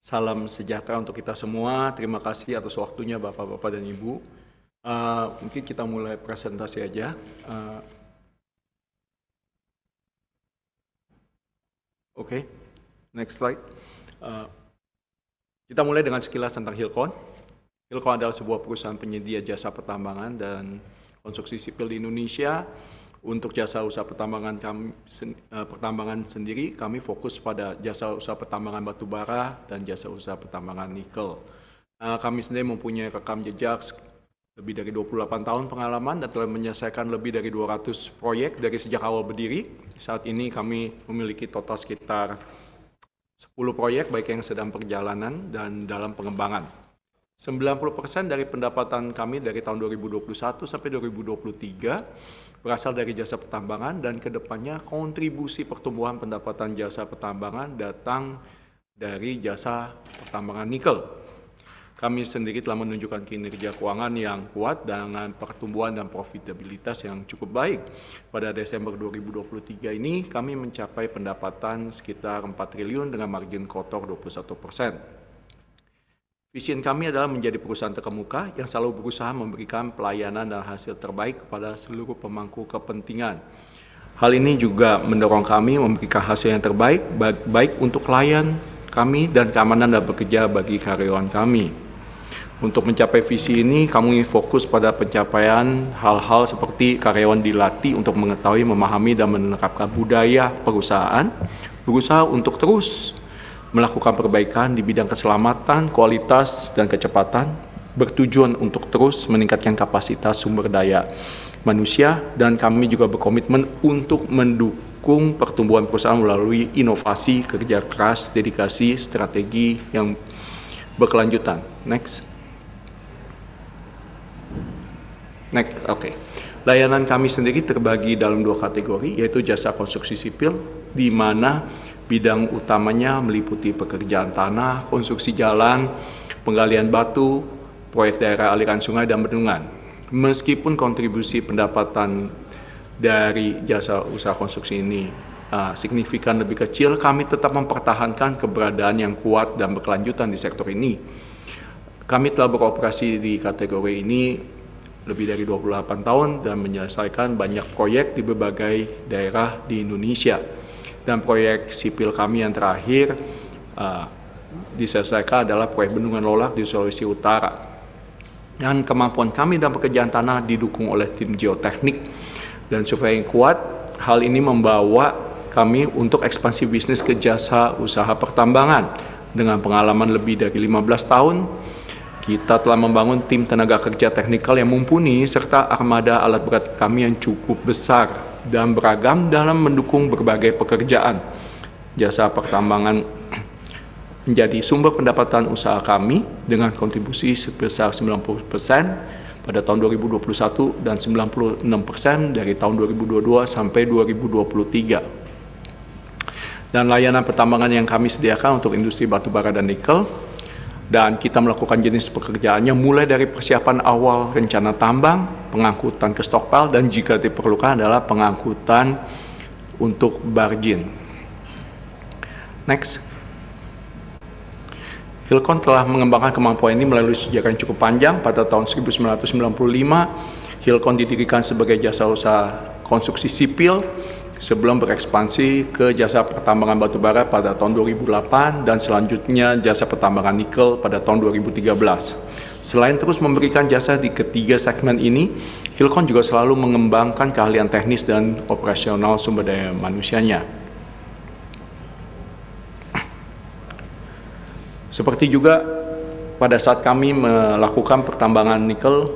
Salam sejahtera untuk kita semua. Terima kasih atas waktunya Bapak-Bapak dan Ibu. Mungkin kita mulai presentasi aja. Oke, next slide. Kita mulai dengan sekilas tentang Hilcon. Hilcon adalah sebuah perusahaan penyedia jasa pertambangan dan konstruksi sipil di Indonesia. Untuk jasa usaha pertambangan pertambangan sendiri, kami fokus pada jasa usaha pertambangan batu bara dan jasa usaha pertambangan nikel. Kami sendiri mempunyai rekam jejak lebih dari 28 tahun pengalaman dan telah menyelesaikan lebih dari 200 proyek dari sejak awal berdiri. Saat ini kami memiliki total sekitar 10 proyek baik yang sedang perjalanan dan dalam pengembangan. 90% dari pendapatan kami dari tahun 2021 sampai 2023 berasal dari jasa pertambangan dan kedepannya kontribusi pertumbuhan pendapatan jasa pertambangan datang dari jasa pertambangan nikel. Kami sendiri telah menunjukkan kinerja keuangan yang kuat dengan pertumbuhan dan profitabilitas yang cukup baik. Pada Desember 2023 ini kami mencapai pendapatan sekitar 4 triliun dengan margin kotor 21%. Vision kami adalah menjadi perusahaan terkemuka yang selalu berusaha memberikan pelayanan dan hasil terbaik kepada seluruh pemangku kepentingan. Hal ini juga mendorong kami memberikan hasil yang terbaik, baik untuk klien kami dan keamanan dan bekerja bagi karyawan kami. Untuk mencapai visi ini, kami fokus pada pencapaian hal-hal seperti karyawan dilatih untuk mengetahui, memahami, dan menerapkan budaya perusahaan, berusaha untuk terus melakukan perbaikan di bidang keselamatan, kualitas, dan kecepatan, bertujuan untuk terus meningkatkan kapasitas sumber daya manusia, dan kami juga berkomitmen untuk mendukung pertumbuhan perusahaan melalui inovasi, kerja keras, dedikasi, strategi yang berkelanjutan. Next, oke. Layanan kami sendiri terbagi dalam 2 kategori, yaitu jasa konstruksi sipil, di mana bidang utamanya meliputi pekerjaan tanah, konstruksi jalan, penggalian batu, proyek daerah aliran sungai, dan bendungan. Meskipun kontribusi pendapatan dari jasa usaha konstruksi ini signifikan lebih kecil, kami tetap mempertahankan keberadaan yang kuat dan berkelanjutan di sektor ini. Kami telah beroperasi di kategori ini lebih dari 28 tahun dan menyelesaikan banyak proyek di berbagai daerah di Indonesia. Dan proyek sipil kami yang terakhir diselesaikan adalah proyek Bendungan Lolak di Sulawesi Utara. Dan kemampuan kami dalam pekerjaan tanah didukung oleh tim geoteknik dan survei yang kuat. Hal ini membawa kami untuk ekspansi bisnis ke jasa usaha pertambangan. Dengan pengalaman lebih dari 15 tahun, kita telah membangun tim tenaga kerja teknikal yang mumpuni serta armada alat berat kami yang cukup besar dan beragam dalam mendukung berbagai pekerjaan. Jasa pertambangan menjadi sumber pendapatan usaha kami dengan kontribusi sebesar 90% pada tahun 2021 dan 96% dari tahun 2022 sampai 2023. Dan layanan pertambangan yang kami sediakan untuk industri batu bara dan nikel, dan kita melakukan jenis pekerjaannya mulai dari persiapan awal rencana tambang, pengangkutan ke stockpile, dan jika diperlukan adalah pengangkutan untuk bargin. Next. Hilcon telah mengembangkan kemampuan ini melalui sejarah yang cukup panjang. Pada tahun 1995, Hilcon didirikan sebagai jasa usaha konstruksi sipil sebelum berekspansi ke jasa pertambangan batu bara pada tahun 2008 dan selanjutnya jasa pertambangan nikel pada tahun 2013. Selain terus memberikan jasa di ketiga segmen ini, Hilcon juga selalu mengembangkan keahlian teknis dan operasional sumber daya manusianya. Seperti juga pada saat kami melakukan pertambangan nikel,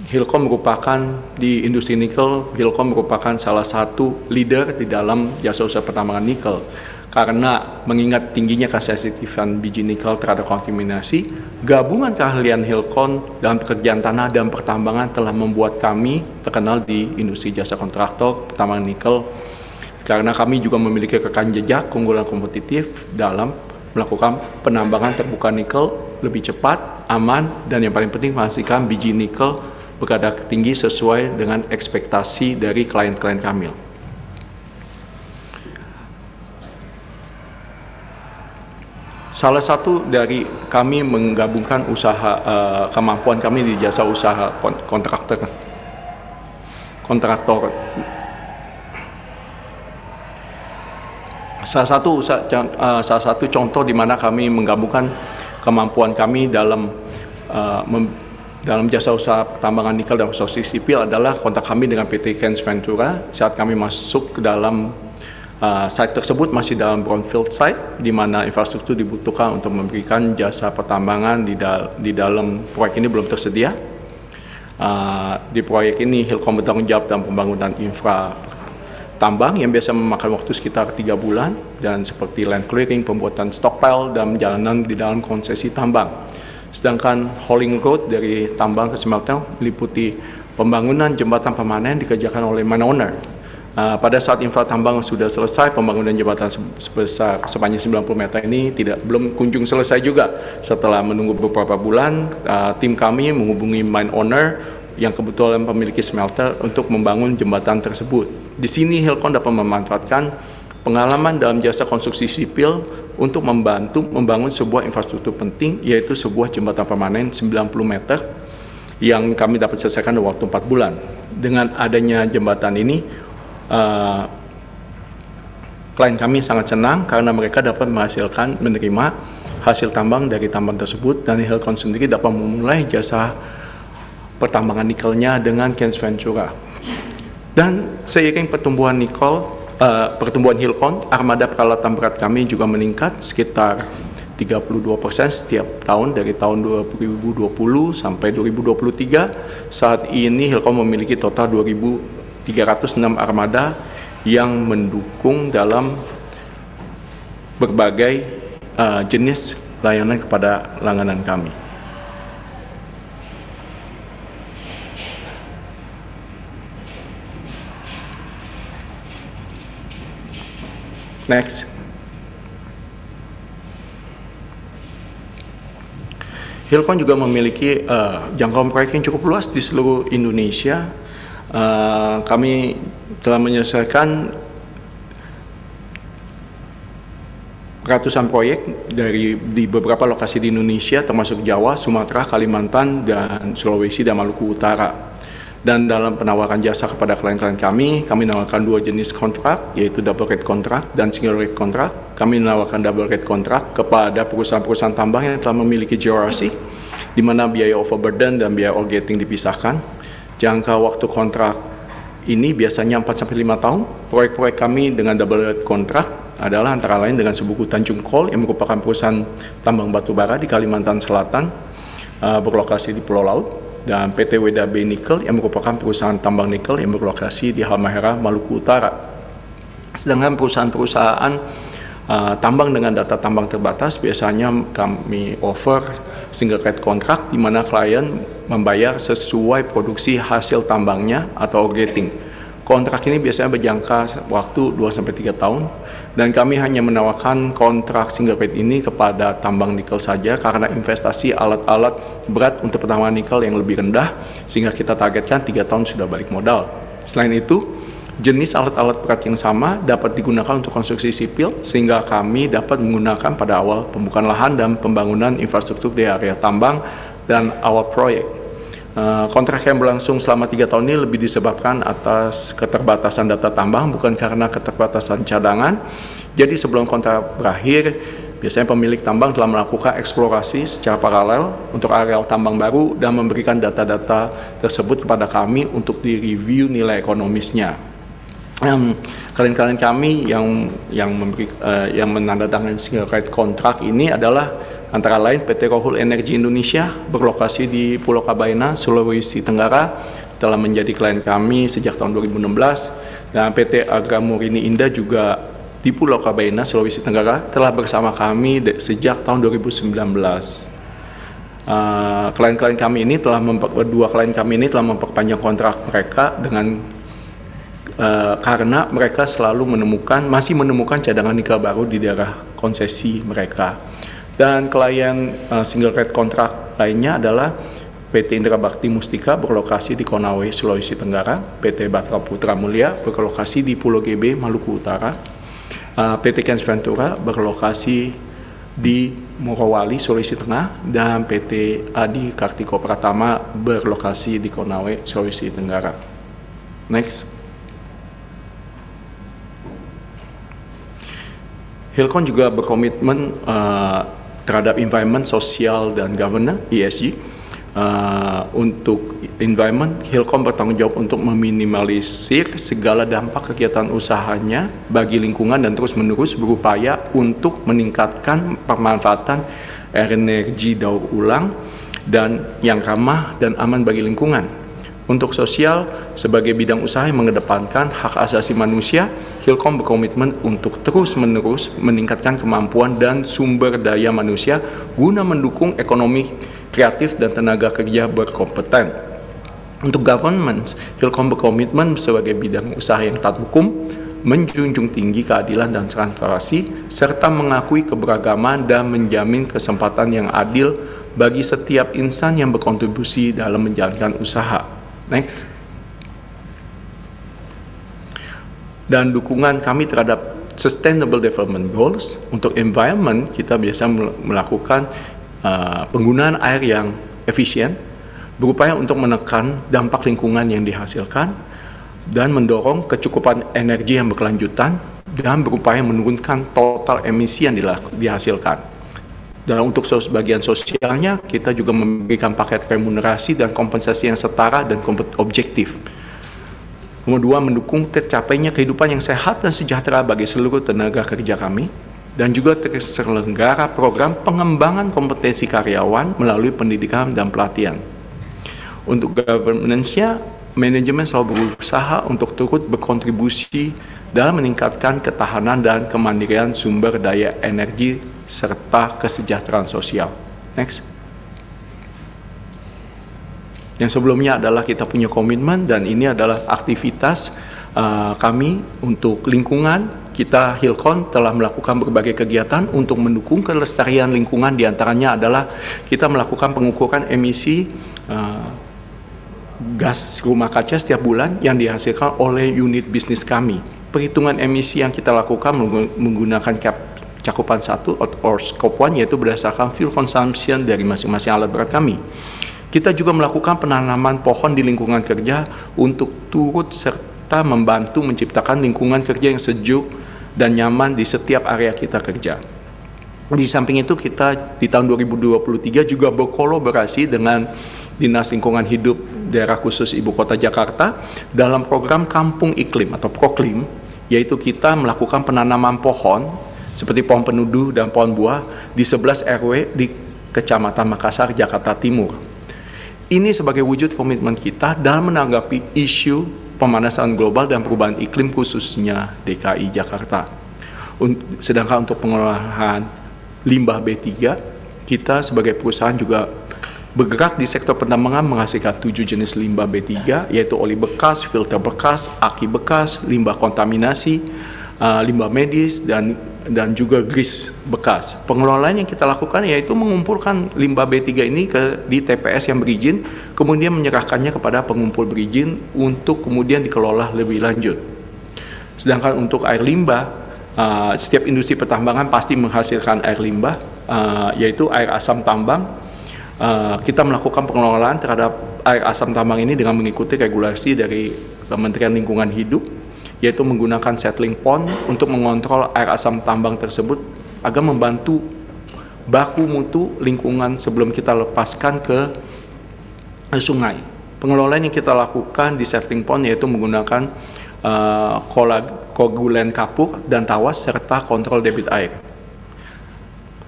Hilcon merupakan di industri nikel, Hilcon merupakan salah satu leader di dalam jasa usaha pertambangan nikel. Karena mengingat tingginya kesensitifan biji nikel terhadap kontaminasi, gabungan keahlian Hilcon dalam pekerjaan tanah dan pertambangan telah membuat kami terkenal di industri jasa kontraktor pertambangan nikel. Karena kami juga memiliki rekam jejak keunggulan kompetitif dalam melakukan penambangan terbuka nikel lebih cepat, aman, dan yang paling penting menghasilkan biji nikel berkadar tinggi sesuai dengan ekspektasi dari klien-klien kami. Salah satu dari kami menggabungkan usaha kemampuan kami di jasa usaha kontraktor. Salah satu contoh di mana kami menggabungkan kemampuan kami dalam jasa usaha pertambangan nikel dan konstruksi sipil adalah kontrak kami dengan PT Kens Ventura. Saat kami masuk ke dalam site tersebut masih dalam brownfield site, di mana infrastruktur dibutuhkan untuk memberikan jasa pertambangan di dalam proyek ini belum tersedia. Di proyek ini Hilcon bertanggung jawab dalam pembangunan infra tambang yang biasa memakan waktu sekitar 3 bulan, dan seperti land clearing, pembuatan stockpile, dan jalanan di dalam konsesi tambang. Sedangkan hauling road dari tambang ke smelter meliputi pembangunan jembatan permanen dikerjakan oleh mine owner. Pada saat infra tambang sudah selesai, pembangunan jembatan sepanjang 90 meter ini belum kunjung selesai juga. Setelah menunggu beberapa bulan, tim kami menghubungi mine owner yang kebetulan memiliki smelter untuk membangun jembatan tersebut. Di sini Hilcon dapat memanfaatkan pengalaman dalam jasa konstruksi sipil untuk membantu membangun sebuah infrastruktur penting, yaitu sebuah jembatan permanen 90 meter yang kami dapat selesaikan dalam waktu 4 bulan. Dengan adanya jembatan ini, klien kami sangat senang karena mereka dapat menerima hasil tambang dari tambang tersebut, dan Hilcon sendiri dapat memulai jasa pertambangan nikelnya dengan Kens Ventura. Dan seiring pertumbuhan Hilcon, armada peralatan berat kami juga meningkat sekitar 32% setiap tahun dari tahun 2020 sampai 2023. Saat ini Hilcon memiliki total 2.306 armada yang mendukung dalam berbagai jenis layanan kepada langganan kami. Next. Hilcon juga memiliki jangkauan proyek yang cukup luas di seluruh Indonesia. Kami telah menyelesaikan ratusan proyek di beberapa lokasi di Indonesia, termasuk Jawa, Sumatera, Kalimantan, dan Sulawesi dan Maluku Utara. Dan dalam penawaran jasa kepada klien-klien kami menawarkan 2 jenis kontrak, yaitu double rate kontrak dan single rate kontrak. Kami menawarkan double rate kontrak kepada perusahaan-perusahaan tambang yang telah memiliki GRC, di mana biaya overburden dan biaya ore-gating dipisahkan. Jangka waktu kontrak ini biasanya 4-5 tahun. Proyek-proyek kami dengan double rate kontrak adalah antara lain dengan Sebuku Tanjung Coal yang merupakan perusahaan tambang batu bara di Kalimantan Selatan, berlokasi di Pulau Laut, dan PT WDB Nickel yang merupakan perusahaan tambang nikel yang berlokasi di Halmahera, Maluku Utara. Sedangkan perusahaan-perusahaan tambang dengan data tambang terbatas biasanya kami offer single rate kontrak, di mana klien membayar sesuai produksi hasil tambangnya atau ore-gating. Kontrak ini biasanya berjangka waktu 2-3 tahun, dan kami hanya menawarkan kontrak single rate ini kepada tambang nikel saja karena investasi alat-alat berat untuk pertambangan nikel yang lebih rendah, sehingga kita targetkan 3 tahun sudah balik modal. Selain itu, jenis alat-alat berat yang sama dapat digunakan untuk konstruksi sipil, sehingga kami dapat menggunakan pada awal pembukaan lahan dan pembangunan infrastruktur di area tambang dan awal proyek. Kontrak yang berlangsung selama 3 tahun ini lebih disebabkan atas keterbatasan data tambang, bukan karena keterbatasan cadangan. Jadi sebelum kontrak berakhir, biasanya pemilik tambang telah melakukan eksplorasi secara paralel untuk areal tambang baru dan memberikan data-data tersebut kepada kami untuk direview nilai ekonomisnya. Klien-klien kami yang menandatangani single rate kontrak ini adalah antara lain PT Rohul Energi Indonesia, berlokasi di Pulau Kabaina, Sulawesi Tenggara, telah menjadi klien kami sejak tahun 2016, dan PT Agra Murini Indah juga di Pulau Kabaina, Sulawesi Tenggara, telah bersama kami sejak tahun 2019. Klien-klien kami ini dua klien kami ini telah memperpanjang kontrak mereka karena mereka selalu masih menemukan cadangan nikel baru di daerah konsesi mereka. Dan klien single rate kontrak lainnya adalah PT Indra Bakti Mustika, berlokasi di Konawe, Sulawesi Tenggara, PT Batra Putra Mulia, berlokasi di Pulau GB, Maluku Utara, PT Kens Ventura, berlokasi di Morowali, Sulawesi Tengah, dan PT Adi Kartiko Pratama berlokasi di Konawe, Sulawesi Tenggara. Next. Hilcon juga berkomitmen terhadap environment, sosial, dan governance (ESG). Untuk environment, Hilcon bertanggung jawab untuk meminimalisir segala dampak kegiatan usahanya bagi lingkungan dan terus-menerus berupaya untuk meningkatkan pemanfaatan energi daur ulang dan yang ramah dan aman bagi lingkungan. Untuk sosial, sebagai bidang usaha yang mengedepankan hak asasi manusia, Hilcon berkomitmen untuk terus-menerus meningkatkan kemampuan dan sumber daya manusia guna mendukung ekonomi kreatif dan tenaga kerja berkompeten. Untuk governance, Hilcon berkomitmen sebagai bidang usaha yang taat hukum, menjunjung tinggi keadilan dan transparansi, serta mengakui keberagaman dan menjamin kesempatan yang adil bagi setiap insan yang berkontribusi dalam menjalankan usaha. Next. Dan dukungan kami terhadap Sustainable Development Goals. Untuk environment, kita biasa melakukan penggunaan air yang efisien, berupaya untuk menekan dampak lingkungan yang dihasilkan, dan mendorong kecukupan energi yang berkelanjutan, dan berupaya menurunkan total emisi yang dihasilkan. Dan untuk bagian sosialnya, kita juga memberikan paket remunerasi dan kompensasi yang setara dan objektif. Nomor 2, mendukung tercapainya kehidupan yang sehat dan sejahtera bagi seluruh tenaga kerja kami, dan juga terselenggara program pengembangan kompetensi karyawan melalui pendidikan dan pelatihan. Untuk governance-nya, manajemen selalu berusaha untuk turut berkontribusi dalam meningkatkan ketahanan dan kemandirian sumber daya energi serta kesejahteraan sosial. Next. Yang sebelumnya adalah kita punya komitmen, dan ini adalah aktivitas kami untuk lingkungan. Kita Hilcon telah melakukan berbagai kegiatan untuk mendukung kelestarian lingkungan, diantaranya adalah kita melakukan pengukuran emisi gas rumah kaca setiap bulan yang dihasilkan oleh unit bisnis kami. Perhitungan emisi yang kita lakukan menggunakan cakupan 1 or scope 1, yaitu berdasarkan fuel consumption dari masing-masing alat berat kami. Kita juga melakukan penanaman pohon di lingkungan kerja untuk turut serta membantu menciptakan lingkungan kerja yang sejuk dan nyaman di setiap area kita kerja. Di samping itu, kita di tahun 2023 juga berkolaborasi dengan Dinas Lingkungan Hidup Daerah Khusus Ibu Kota Jakarta dalam program Kampung Iklim atau Proklim, yaitu kita melakukan penanaman pohon seperti pohon penuduh dan pohon buah di 11 RW di Kecamatan Makassar, Jakarta Timur. Ini sebagai wujud komitmen kita dalam menanggapi isu pemanasan global dan perubahan iklim khususnya DKI Jakarta. Sedangkan untuk pengolahan limbah B3, kita sebagai perusahaan juga bergerak di sektor pertambangan menghasilkan 7 jenis limbah B3, yaitu oli bekas, filter bekas, aki bekas, limbah kontaminasi, limbah medis, dan juga grease bekas. Pengelolaan yang kita lakukan yaitu mengumpulkan limbah B3 ini di TPS yang berizin, kemudian menyerahkannya kepada pengumpul berizin untuk kemudian dikelola lebih lanjut. Sedangkan untuk air limbah, setiap industri pertambangan pasti menghasilkan air limbah, yaitu air asam tambang. Kita melakukan pengelolaan terhadap air asam tambang ini dengan mengikuti regulasi dari Kementerian Lingkungan Hidup, yaitu menggunakan settling pond untuk mengontrol air asam tambang tersebut agar membantu baku mutu lingkungan sebelum kita lepaskan ke sungai. Pengelolaan yang kita lakukan di settling pond yaitu menggunakan koagulen kapur dan tawas serta kontrol debit air.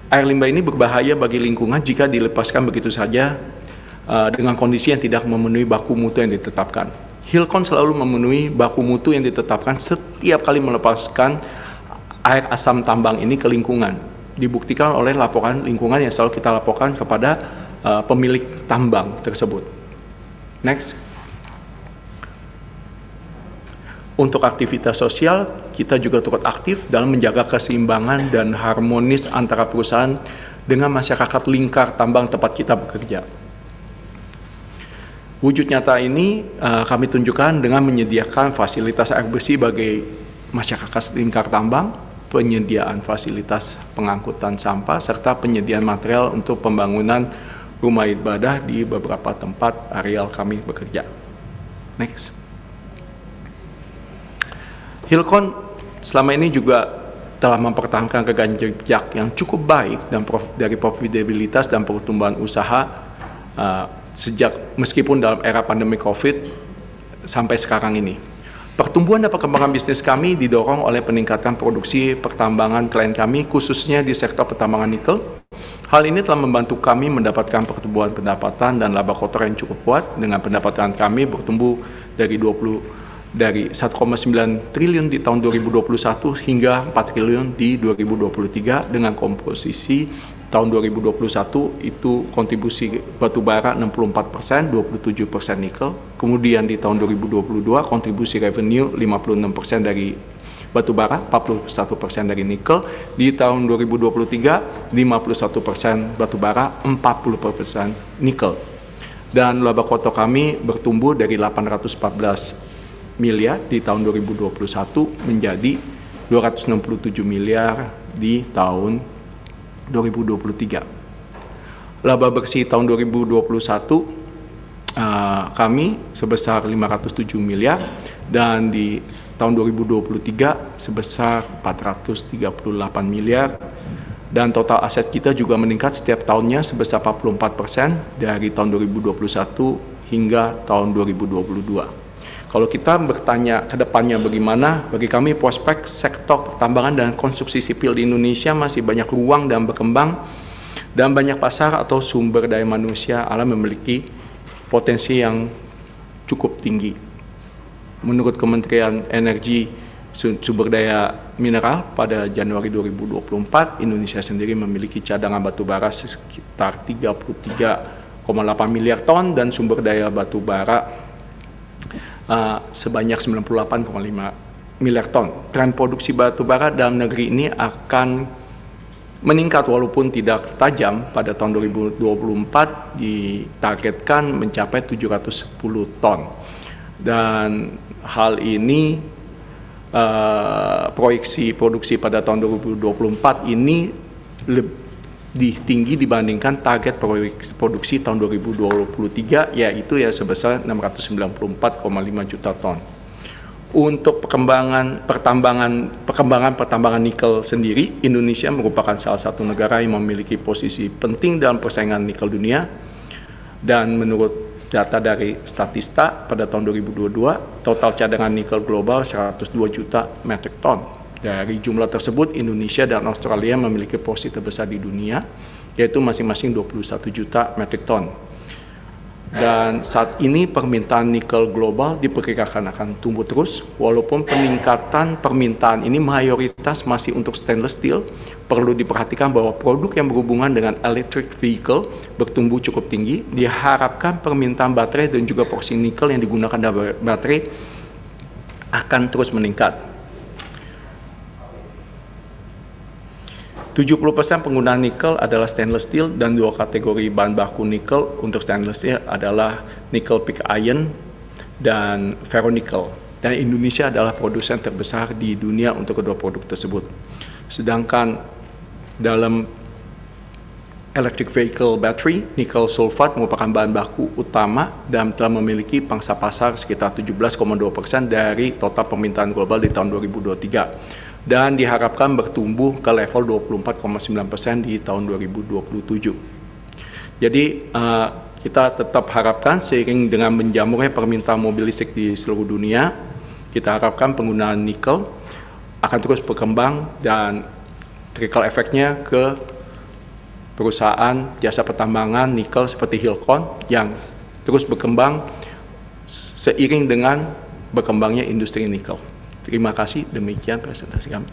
Air limbah ini berbahaya bagi lingkungan jika dilepaskan begitu saja dengan kondisi yang tidak memenuhi baku mutu yang ditetapkan. Hilcon selalu memenuhi baku mutu yang ditetapkan setiap kali melepaskan air asam tambang ini ke lingkungan. Dibuktikan oleh laporan lingkungan yang selalu kita laporkan kepada pemilik tambang tersebut. Next. Untuk aktivitas sosial, kita juga turut aktif dalam menjaga keseimbangan dan harmonis antara perusahaan dengan masyarakat lingkar tambang tempat kita bekerja. Wujud nyata ini kami tunjukkan dengan menyediakan fasilitas air bersih bagi masyarakat lingkar tambang, penyediaan fasilitas pengangkutan sampah, serta penyediaan material untuk pembangunan rumah ibadah di beberapa tempat areal kami bekerja. Next. Hilcon selama ini juga telah mempertahankan rekam jejak yang cukup baik dan dari profitabilitas dan pertumbuhan usaha sejak meskipun dalam era pandemi COVID sampai sekarang ini. Pertumbuhan dan perkembangan bisnis kami didorong oleh peningkatan produksi pertambangan klien kami, khususnya di sektor pertambangan nikel. Hal ini telah membantu kami mendapatkan pertumbuhan pendapatan dan laba kotor yang cukup kuat, dengan pendapatan kami bertumbuh dari 1,9 triliun di tahun 2021 hingga 4 triliun di 2023, dengan komposisi tahun 2021 itu kontribusi batubara 64%, 27% nikel. Kemudian di tahun 2022 kontribusi revenue 56% dari batubara, 41% dari nikel. Di tahun 2023 51% batubara, 40% nikel. Dan laba kotor kami bertumbuh dari 814 miliar di tahun 2021 menjadi 267 miliar di tahun 2023. Laba bersih tahun 2021 kami sebesar 507 miliar dan di tahun 2023 sebesar 438 miliar, dan total aset kita juga meningkat setiap tahunnya sebesar 44% dari tahun 2021 hingga tahun 2022. Kalau kita bertanya ke depannya bagaimana, bagi kami prospek sektor pertambangan dan konstruksi sipil di Indonesia masih banyak ruang dan berkembang, dan banyak pasar atau sumber daya manusia alam memiliki potensi yang cukup tinggi. Menurut Kementerian Energi Sumber Daya Mineral, pada Januari 2024, Indonesia sendiri memiliki cadangan batubara sekitar 33,8 miliar ton dan sumber daya batubara sebanyak 98,5 miliar ton. Tren produksi batubara dalam negeri ini akan meningkat walaupun tidak tajam. Pada tahun 2024 ditargetkan mencapai 710 ton. Dan hal ini proyeksi produksi pada tahun 2024 ini lebih tinggi dibandingkan target produksi tahun 2023, yaitu sebesar 694,5 juta ton. Untuk perkembangan pertambangan nikel sendiri, Indonesia merupakan salah satu negara yang memiliki posisi penting dalam persaingan nikel dunia. Dan menurut data dari Statista, pada tahun 2022, total cadangan nikel global 102 juta metric ton. Dari jumlah tersebut, Indonesia dan Australia memiliki posisi terbesar di dunia, yaitu masing-masing 21 juta metric ton. Dan saat ini permintaan nikel global diperkirakan akan tumbuh terus, walaupun peningkatan permintaan ini mayoritas masih untuk stainless steel. Perlu diperhatikan bahwa produk yang berhubungan dengan electric vehicle bertumbuh cukup tinggi. Diharapkan permintaan baterai dan juga porsi nikel yang digunakan dalam baterai akan terus meningkat. 70% penggunaan nikel adalah stainless steel, dan dua kategori bahan baku nikel untuk stainless steel adalah nickel pig iron dan ferronickel. Dan Indonesia adalah produsen terbesar di dunia untuk kedua produk tersebut. Sedangkan dalam electric vehicle battery, nikel sulfat merupakan bahan baku utama dan telah memiliki pangsa pasar sekitar 17,2% dari total permintaan global di tahun 2023. Dan diharapkan bertumbuh ke level 24,9% di tahun 2027. Jadi kita tetap harapkan seiring dengan menjamurnya permintaan mobil listrik di seluruh dunia, kita harapkan penggunaan nikel akan terus berkembang dan trickle efeknya ke perusahaan jasa pertambangan nikel seperti Hilcon yang terus berkembang seiring dengan berkembangnya industri nikel. Terima kasih, demikian presentasi kami.